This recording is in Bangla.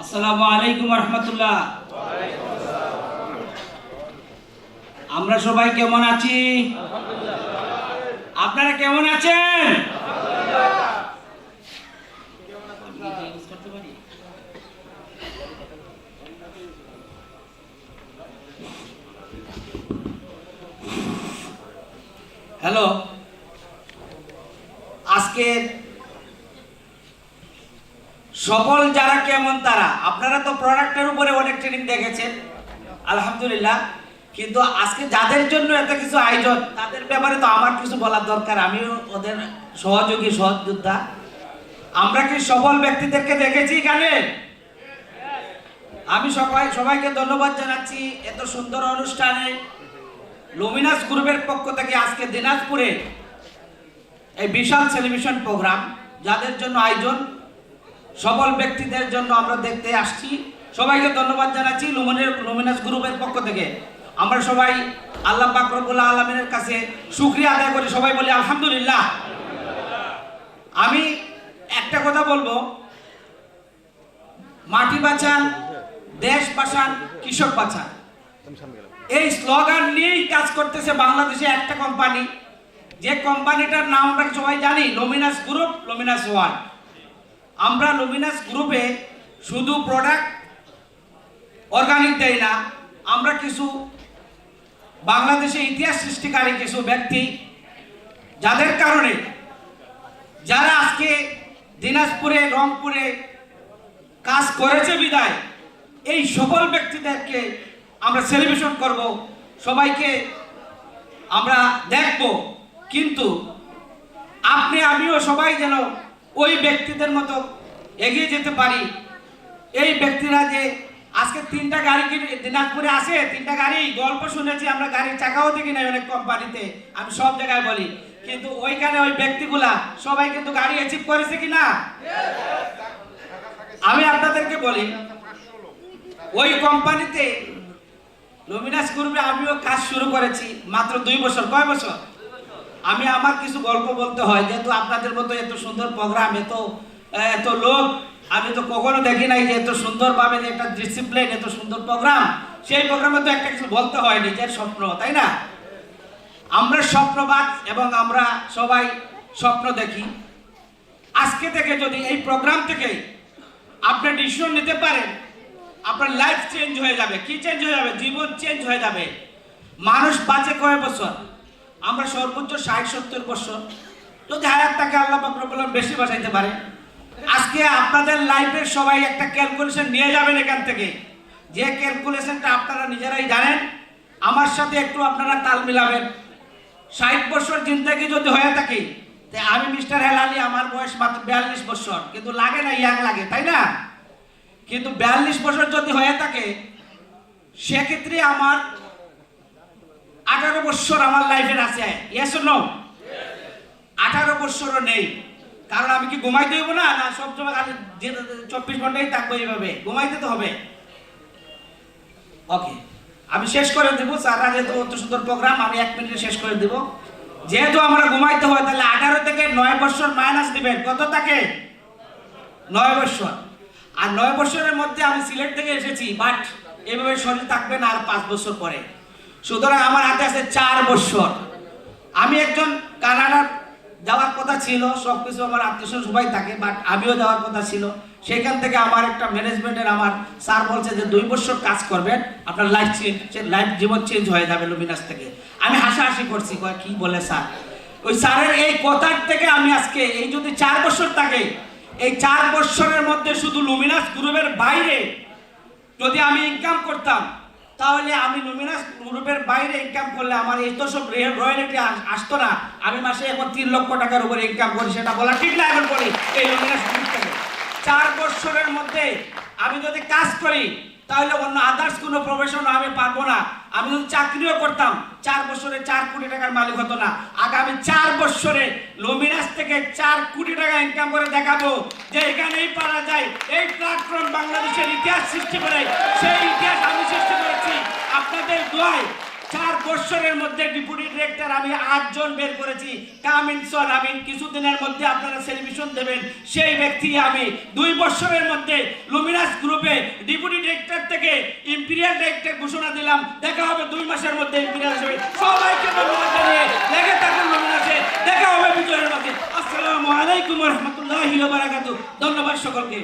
আসসালামু আলাইকুম রহমতুল্লাহ। আমরা সবাই কেমন আছি? আপনারা কেমন আছেন? হ্যালো, আজকে সফল যারা কেমন তারা, আপনারা তো প্রোডাক্টের উপরে অনেক ট্রেনিং দেখেছেন আলহামদুলিল্লাহ, কিন্তু আজকে যাদের জন্য এত কিছু আয়োজন তাদের ব্যাপারে তো আমার কিছু বলার দরকার। আমিও ওদের সহযোগী সহযোদ্ধা। আমরা কি সফল ব্যক্তিদেরকে দেখেছি এখানে? আমি সবাইকে ধন্যবাদ জানাচ্ছি এত সুন্দর অনুষ্ঠানে। লুমিনাস গ্রুপের পক্ষ থেকে আজকে দিনাজপুরে এই বিশাল সেলিব্রেশন প্রোগ্রাম যাদের জন্য আয়োজন, সফল ব্যক্তিদের জন্য আমরা দেখতে আসছি। সবাইকে ধন্যবাদ জানাচ্ছি লুমিনাস গ্রুপের পক্ষ থেকে। আমরা সবাই আল্লাহ পাক রব্বুল আলামিনের কাছে শুকরিয়া আদায় করি, সবাই বলি আলহামদুলিল্লাহ। আমি একটা কথা বলবো, মাটি বাঁচান, দেশ বাঁচান, কৃষক বাঁচান, এই স্লোগান নিয়েই কাজ করতেছে বাংলাদেশে একটা কোম্পানি। যে কোম্পানিটার নাম আমরা সবাই জানি, লুমিনাস গ্রুপ, লুমিনাস ওয়ান। আমরা লুমিনাস গ্রুপে শুধু প্রোডাক্ট অর্গানিক দেই না, আমরা কিছু বাংলাদেশে ইতিহাস সৃষ্টিকারী কিছু ব্যক্তি যাদের কারণে, যারা আজকে দিনাজপুরে রংপুরে কাজ করেছে বিদায়, এই সফল ব্যক্তিদেরকে আমরা সেলিব্রেশন করব, সবাইকে আমরা দেখব। কিন্তু আপনি আমিও সবাই যেন ওই ব্যক্তিদের মতো এগিয়ে যেতে পারি। এই ব্যক্তিরা যে আজকে 3টা গাড়ি দিনাজপুরে আসে, 3টা গাড়ি, গল্প শুনেছি আমরা, গাড়ির চাকাও দেখি নাই অনেক কোম্পানিতে, আমি সব জায়গায় বলি, কিন্তু ওইখানে ওই ব্যক্তিগুলা সবাই কিন্তু গাড়ি অ্যাচিভ করেছে কিনা? আমি আপনাদেরকে বলি, ওই কোম্পানিতে লুমিনাস গ্রুপে আমিও কাজ শুরু করেছি মাত্র 2 বছর। কয় বছর? আমি আমার কিছু গল্প বলতে হয়, যেহেতু আপনাদের মতো এত সুন্দর প্রোগ্রাম, এত লোক আমি তো কখনো দেখি নাই যে এত সুন্দরভাবে যে একটা ডিসিপ্লিন, এত সুন্দর প্রোগ্রাম। সেই প্রোগ্রামে তো একটা কিছু বলতে হয়, নিজের স্বপ্ন, তাই না? আমরা স্বপ্নবাদ এবং আমরা সবাই স্বপ্ন দেখি। আজকে থেকে যদি এই প্রোগ্রাম থেকে আপনি ডিসিশন নিতে পারেন, আপনার লাইফ চেঞ্জ হয়ে যাবে। কি চেঞ্জ হয়ে যাবে? জীবন চেঞ্জ হয়ে যাবে। মানুষ বাঁচে কয় বছর? আমরা সর্বোচ্চ 60-70 বছর, যদি হায়াত থাকে আল্লাহ পাক রব্বুল আলামিন বেশি বাঁচাইতে পারে। আজকে আপনাদের লাইফের সবাই একটা ক্যালকুলেশন নিয়ে যাবেন এখান থেকে, যে ক্যালকুলেশনটা আপনারা নিজেরাই জানেন, আমার সাথে একটু আপনারা তাল মিলাবেন। 60 বছর জিন্দেগি যদি হয়ে থাকে, আমি মিস্টার হেলালি, আমার বয়স মাত্র 42 বছর, কিন্তু লাগে না, ইয়াং লাগে, তাই না? কিন্তু 42 বছর যদি হয়ে থাকে, সেক্ষেত্রে আমার 18 বছর আমার লাইফের আছে। Yes or no? 18 বছরও নেই। কারণ আমি কি ঘুমাইতে হইব না? না সবসময় খালি 24 ঘন্টাই থাকবো এইভাবে? ঘুমাইতে তো হবে। ওকে, আমি শেষ করে দেবো। স্যাররা যেহেতু অত সুন্দর প্রোগ্রাম, আমি 1 মিনিটে শেষ করে দেব। যেহেতু আমরা ঘুমাইতে হয়, তাহলে 18 থেকে 9 বছর মাইনাস দিবেন। কত থাকে? 9 বছর। আর 9 বছরের মধ্যে আমি সিলেট থেকে এসেছি, বাট এইভাবে শরীর থাকবে না আর 5 বছর পরে। সুতরাং আমার হাতে আছে 4 বছর। আমি একজন কানাডার যাওয়ার কথা ছিল, সবকিছু আমার আত্মীয় সবাই থাকে, বাট আমিও যাওয়ার কথা ছিল। সেখান থেকে আমার একটা ম্যানেজমেন্টের আমার স্যার বলছে যে 2 বছর কাজ করবেন, আপনার লাইফ জীবন চেঞ্জ হয়ে যাবে লুমিনাস থেকে। আমি হাসাহাসি করছি, কি বলে স্যার? ওই স্যারের এই কথার থেকে আমি আজকে, এই যদি 4 বছর থাকে, এই 4 বছরের মধ্যে শুধু লুমিনাস গ্রুপের বাইরে যদি আমি ইনকাম করতাম, তাহলে আমি লুমিনাস গ্রুপের বাইরে ইনকাম করলে আমার এই তো সব রয়্যালিটি আসতো না। আমি মাসে এখন 3 লক্ষ টাকার উপরে ইনকাম করি, সেটা বলা ঠিক না? এখন বলি এই লুমিনাস গ্রুপ থেকে 4 বছরের মধ্যে আমি যদি কাজ করি, তাহলে অন্য আদার্স কোনো প্রফেশন আমি পারবো না। আমি যদি চাকরিও করতাম, 4 বছরে 4 কোটি টাকার মালিক হতো না। আগামী 4 বছরে লুমিনাস থেকে 4 কোটি টাকা ইনকাম করে দেখাবো যে এখানেই পারা যায়। এই প্ল্যাটফর্ম বাংলাদেশের ইতিহাস সৃষ্টি করে, সেই ইতিহাস আমি সৃষ্টি করেছি আপনাদের দোয়ায়। 4 বছরের মধ্যে ডেপুটি ডিরেক্টর আমি 8 জন বের করেছি। কামিনসন আমি কিছুদিনের মধ্যে আপনারা সেলিব্রেশন দেবেন, সেই ব্যক্তি আমি 2 বছরের মধ্যে লুমিনাস গ্রুপে ডেপুটি ডিরেক্টর থেকে ইম্পেরিয়াল ডিরেক্টর ঘোষণা দিলাম। দেখা হবে 2 মাসের মধ্যে ইম্পেরিয়াল হিসেবে। সবাইকে ধন্যবাদ জানিয়ে লেগে থাকুন লুমিনাসে, দেখা হবে বিজয়ের মাঝে। আসসালামু আলাইকুম ওয়া রাহমাতুল্লাহি ওয়া বারাকাতুহু। ধন্যবাদ সকলকে।